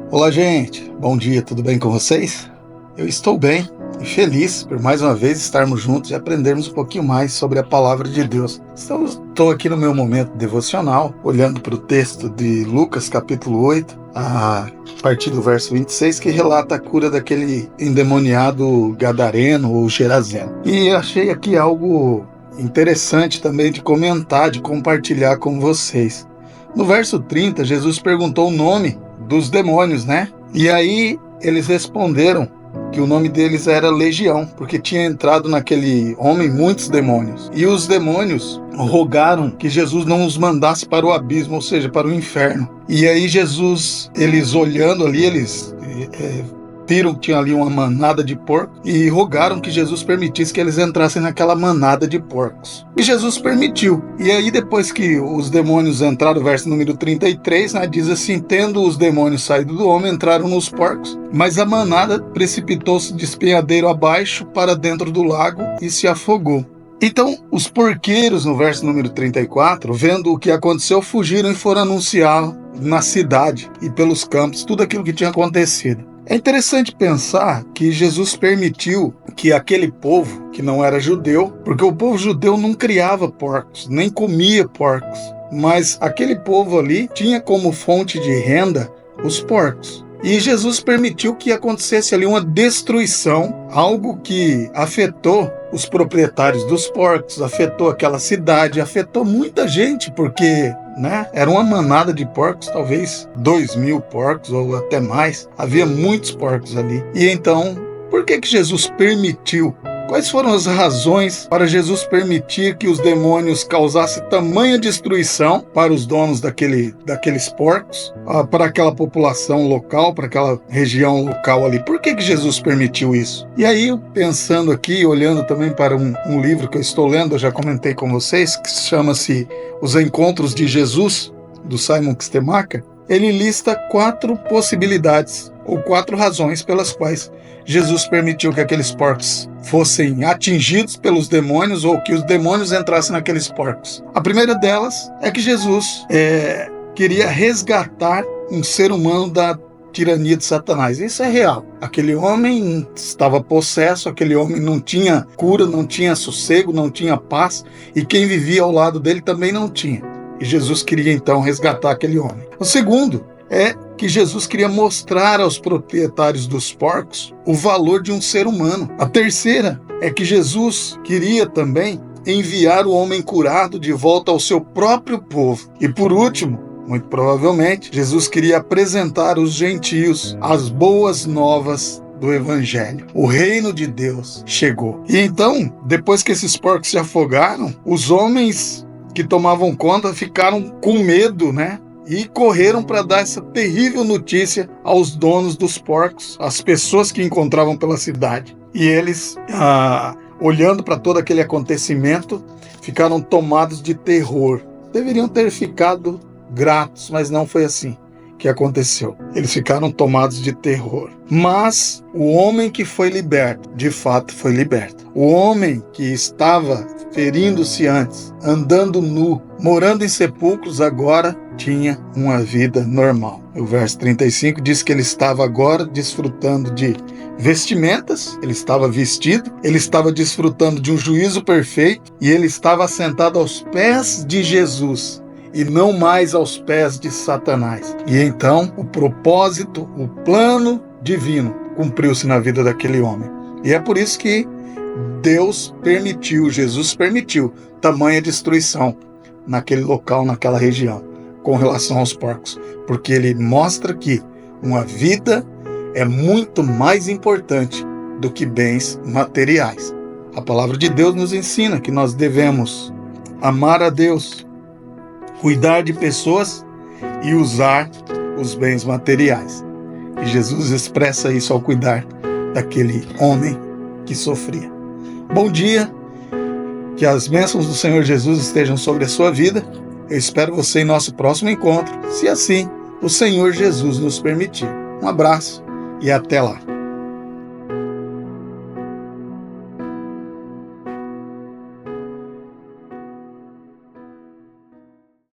Olá, gente. Bom dia, tudo bem com vocês? Eu estou bem e feliz por mais uma vez estarmos juntos e aprendermos um pouquinho mais sobre a palavra de Deus. Estou aqui no meu momento devocional, olhando para o texto de Lucas, capítulo 8, a partir do verso 26, que relata a cura daquele endemoniado gadareno ou gerazeno. E achei aqui algo interessante também de comentar, de compartilhar com vocês. No verso 30, Jesus perguntou o nome dos demônios, né? E aí eles responderam que o nome deles era Legião, porque tinha entrado naquele homem muitos demônios. E os demônios rogaram que Jesus não os mandasse para o abismo, ou seja, para o inferno. E aí Jesus, eles olhando ali, eles viram que tinha ali uma manada de porcos e rogaram que Jesus permitisse que eles entrassem naquela manada de porcos. E Jesus permitiu. E aí depois que os demônios entraram, verso número 33, né, diz assim: tendo os demônios saído do homem, entraram nos porcos, mas a manada precipitou-se de despenhadeiro abaixo para dentro do lago e se afogou. Então, os porqueiros, no verso número 34, vendo o que aconteceu, fugiram e foram anunciar na cidade e pelos campos tudo aquilo que tinha acontecido. É interessante pensar que Jesus permitiu que aquele povo, que não era judeu, porque o povo judeu não criava porcos, nem comia porcos, mas aquele povo ali tinha como fonte de renda os porcos. E Jesus permitiu que acontecesse ali uma destruição, algo que afetou os proprietários dos porcos, afetou aquela cidade, afetou muita gente, porque era uma manada de porcos, talvez 2.000 porcos ou até mais. Havia muitos porcos ali. E então, por que Jesus permitiu? Quais foram as razões para Jesus permitir que os demônios causassem tamanha destruição para os donos daqueles porcos, para aquela população local, para aquela região local ali? Por que Jesus permitiu isso? E aí, pensando aqui, olhando também para um livro que eu estou lendo, eu já comentei com vocês, que chama-se Os Encontros de Jesus, do Simon Kistemaker, ele lista 4 possibilidades, ou 4 razões pelas quais Jesus permitiu que aqueles porcos fossem atingidos pelos demônios ou que os demônios entrassem naqueles porcos. A primeira delas é que Jesus queria resgatar um ser humano da tirania de Satanás. Isso é real. Aquele homem estava possesso, aquele homem não tinha cura, não tinha sossego, não tinha paz, e quem vivia ao lado dele também não tinha. E Jesus queria então resgatar aquele homem. O segundo é que Jesus queria mostrar aos proprietários dos porcos o valor de um ser humano. A terceira é que Jesus queria também enviar o homem curado de volta ao seu próprio povo. E por último, muito provavelmente, Jesus queria apresentar aos gentios as boas novas do Evangelho. O reino de Deus chegou. E então, depois que esses porcos se afogaram, os homens que tomavam conta ficaram com medo, e correram para dar essa terrível notícia aos donos dos porcos, às pessoas que encontravam pela cidade. E eles, olhando para todo aquele acontecimento, ficaram tomados de terror. Deveriam ter ficado gratos, mas não foi assim que aconteceu. Eles ficaram tomados de terror. Mas o homem que foi liberto, de fato foi liberto. O homem que estava ferindo-se antes, andando nu, morando em sepulcros, agora tinha uma vida normal. O verso 35 diz que ele estava agora desfrutando de vestimentas, ele estava vestido, ele estava desfrutando de um juízo perfeito e ele estava assentado aos pés de Jesus e não mais aos pés de Satanás. E então o propósito, o plano divino cumpriu-se na vida daquele homem. E é por isso que Deus permitiu, Jesus permitiu tamanha destruição naquele local, naquela região, com relação aos porcos, porque ele mostra que uma vida é muito mais importante do que bens materiais. A palavra de Deus nos ensina que nós devemos amar a Deus, cuidar de pessoas e usar os bens materiais. E Jesus expressa isso ao cuidar daquele homem que sofria. Bom dia, que as bênçãos do Senhor Jesus estejam sobre a sua vida. Eu espero você em nosso próximo encontro, se assim o Senhor Jesus nos permitir. Um abraço e até lá.